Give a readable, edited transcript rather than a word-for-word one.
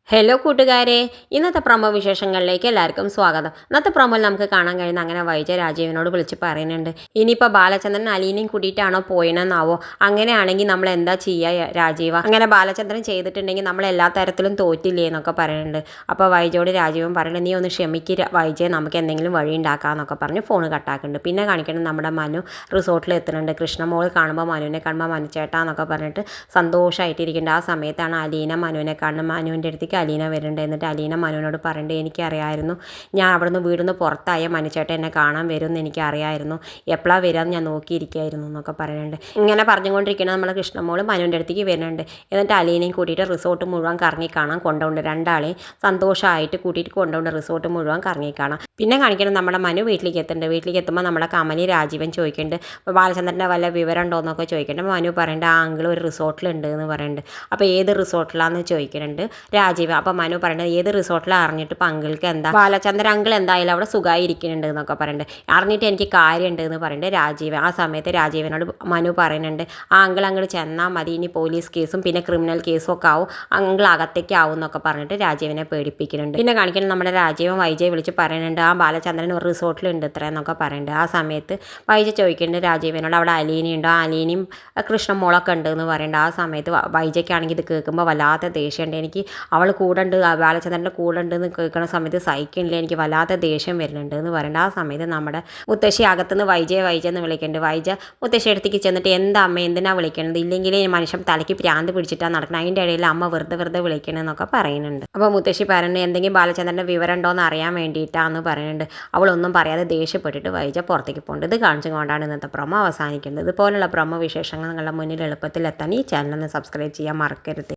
Hello കൂട്ടുകാരെ, ഇന്നത്തെ promo വിശേഷങ്ങളിലേക്ക് എല്ലാവർക്കും സ്വാഗതം. ഇന്നത്തെ പ്രൊമോയിൽ നമുക്ക് കാണാൻ കഴിയുന്ന അങ്ങനെ വൈജ രാജീവിനോട് വിളിച്ച് പറയുന്നുണ്ട്, ഇനിയിപ്പോൾ ബാലചന്ദ്രൻ അലീനയും കൂട്ടിയിട്ടാണോ പോയെന്നാവോ, അങ്ങനെയാണെങ്കിൽ നമ്മൾ എന്താ ചെയ്യുക രാജീവ, അങ്ങനെ ബാലചന്ദ്രൻ ചെയ്തിട്ടുണ്ടെങ്കിൽ നമ്മൾ എല്ലാ തരത്തിലും തോറ്റില്ലേ എന്നൊക്കെ പറയുന്നുണ്ട്. അപ്പോൾ വൈജയോട് രാജീവൻ പറയുന്നത്, നീ ഒന്ന് ക്ഷമിക്കുക വൈജയെ, നമുക്ക് എന്തെങ്കിലും വഴി ഉണ്ടാക്കാമെന്നൊക്കെ പറഞ്ഞ് ഫോൺ കട്ടാക്കുന്നുണ്ട്. പിന്നെ കാണിക്കുന്നത് നമ്മുടെ മനു റിസോർട്ടിൽ എത്തുന്നുണ്ട്. കൃഷ്ണമോൾ കാണുമ്പോൾ മനുവിനെ കാണുമ്പോൾ മനുച്ചേട്ടാന്നൊക്കെ പറഞ്ഞിട്ട് സന്തോഷമായിട്ടിരിക്കുന്നുണ്ട്. ആ സമയത്താണ് അലീന മനുവിനെ കാണുന്നത്. മനുവിൻ്റെ അടുത്തേക്ക് അലീന വരുന്നുണ്ട്. എന്നിട്ട് അലീന മനുവിനോട് പറയുന്നുണ്ട്, എനിക്കറിയായിരുന്നു ഞാൻ അവിടെ നിന്ന് വീടിന്ന് പുറത്തായ മനുച്ചേട്ടൻ എന്നെ കാണാൻ വരുമെന്ന് എനിക്കറിയായിരുന്നു, എപ്പോഴാണ് വരാമെന്ന് ഞാൻ നോക്കിയിരിക്കുകയായിരുന്നു എന്നൊക്കെ പറയുന്നുണ്ട്. ഇങ്ങനെ പറഞ്ഞുകൊണ്ടിരിക്കുന്നത് നമ്മുടെ കൃഷ്ണമോൾ മനുവിൻ്റെ അടുത്തേക്ക് വരുന്നുണ്ട്. എന്നിട്ട് അലീനയും കൂട്ടിയിട്ട് റിസോർട്ട് മുഴുവൻ കറങ്ങി കാണാൻ കൊണ്ടുപോകുന്നുണ്ട്. രണ്ടാളെയും സന്തോഷമായിട്ട് കൂട്ടിയിട്ട് കൊണ്ടുപോകുന്ന റിസോർട്ട് മുഴുവൻ കറങ്ങി കാണാം. പിന്നെ കാണിക്കണം നമ്മുടെ മനു വീട്ടിലേക്ക് എത്തുന്നുണ്ട്. വീട്ടിലേക്ക് എത്തുമ്പോൾ നമ്മുടെ കമലി രാജീവൻ ചോദിക്കുന്നുണ്ട്, അപ്പോൾ ബാലചന്ദ്രൻ്റെ വല്ല വിവരം ഉണ്ടോ എന്നൊക്കെ ചോദിക്കുന്നുണ്ട്. മനു പറയുന്നുണ്ട്, ആ അങ്കിൾ ഒരു റിസോർട്ടിലുണ്ട് എന്ന് പറയുന്നുണ്ട്. അപ്പോൾ ഏത് റിസോർട്ടിലാണെന്ന് ചോദിക്കുന്നുണ്ട് രാജീവ്. അപ്പോൾ മനു പറയുന്നത്, ഏത് റിസോർട്ടിലാണ് അറിഞ്ഞിട്ട് ഇപ്പോൾ അങ്കിൾക്ക് എന്താ, ബാലചന്ദ്രൻ അങ്കിൾ എന്തായാലും അവിടെ സുഖമായി ഇരിക്കുന്നുണ്ട് എന്നൊക്കെ പറയുന്നുണ്ട്. അറിഞ്ഞിട്ട് എനിക്ക് കാര്യമുണ്ട് എന്ന് പറയുന്നുണ്ട് രാജീവ്. ആ സമയത്ത് രാജീവനോട് മനു പറയുന്നുണ്ട്, ആ അങ്കിൾ അങ്ങോട്ട് ചെന്നാൽ മതി, ഇനി പോലീസ് കേസും പിന്നെ ക്രിമിനൽ കേസും ഒക്കെ ആവും, അങ്കിൾ അകത്തേക്ക് ആവും എന്നൊക്കെ പറഞ്ഞിട്ട് രാജീവിനെ പേടിപ്പിക്കുന്നുണ്ട്. പിന്നെ കാണിക്കുന്നത് നമ്മുടെ രാജീവൻ വൈജയെ വിളിച്ച് പറയുന്നുണ്ട്, ആ ബാലചന്ദ്രൻ ഒരു റിസോർട്ടിലുണ്ട് ഇത്ര എന്നൊക്കെ പറയുന്നുണ്ട്. ആ സമയത്ത് വൈജ ചോദിക്കുന്നുണ്ട് രാജീവനോട്, അവിടെ അലീനയുണ്ടോ, അലീനയും കൃഷ്ണമോളൊക്കെ ഉണ്ട് എന്ന് പറയുന്നുണ്ട്. ആ സമയത്ത് വൈജയ്ക്കാണെങ്കിൽ ഇത് കേൾക്കുമ്പോൾ വല്ലാത്ത ദേഷ്യമുണ്ട്. എനിക്ക് അവൾ കൂടെ ഉണ്ട്, ബാലചന്ദ്രൻ്റെ കൂടെ ഉണ്ടെന്ന് കേൾക്കുന്ന സമയത്ത് സഹിക്കണില്ല, എനിക്ക് വല്ലാത്ത ദേഷ്യം വരുന്നുണ്ട് എന്ന് പറയുന്നുണ്ട്. ആ സമയത്ത് നമ്മുടെ മുത്തശ്ശി അകത്തുനിന്ന് വൈജ എന്ന് വിളിക്കുന്നുണ്ട്. വൈജ മുത്തശ്ശി അടുത്തേക്ക് ചെന്നിട്ട്, എന്താ അമ്മ എന്തിനാ വിളിക്കണത്, ഇല്ലെങ്കിൽ മനുഷ്യൻ തലയ്ക്ക് പ്രാന്ത് പിടിച്ചിട്ടാണ് നടക്കുന്നത്, അതിൻ്റെ ഇടയിൽ അമ്മ വെറുതെ വിളിക്കണമെന്നൊക്കെ പറയുന്നുണ്ട്. അപ്പോൾ മുത്തശ്ശി പറയുന്നത്, എന്തെങ്കിലും ബാലചന്ദ്രൻ്റെ വിവരം ഉണ്ടോ എന്ന് അറിയാൻ വേണ്ടിയിട്ടാണെന്ന് പറയുന്നുണ്ട്. അവളൊന്നും പറയാതെ ദേഷ്യപ്പെട്ടിട്ട് വൈജ പുറത്തേക്ക് പോകുന്നുണ്ട്. ഇത് കാണിച്ചുകൊണ്ടാണ് ഇന്നത്തെ പ്രൊമോ അവസാനിക്കുന്നത്. ഇതുപോലുള്ള പ്രൊമോ വിശേഷങ്ങൾ നിങ്ങളുടെ മുന്നിൽ എളുപ്പത്തിൽ എത്താൻ ഈ ചാനൽ ഒന്ന് സബ്സ്ക്രൈബ് ചെയ്യാൻ മറക്കരുത്.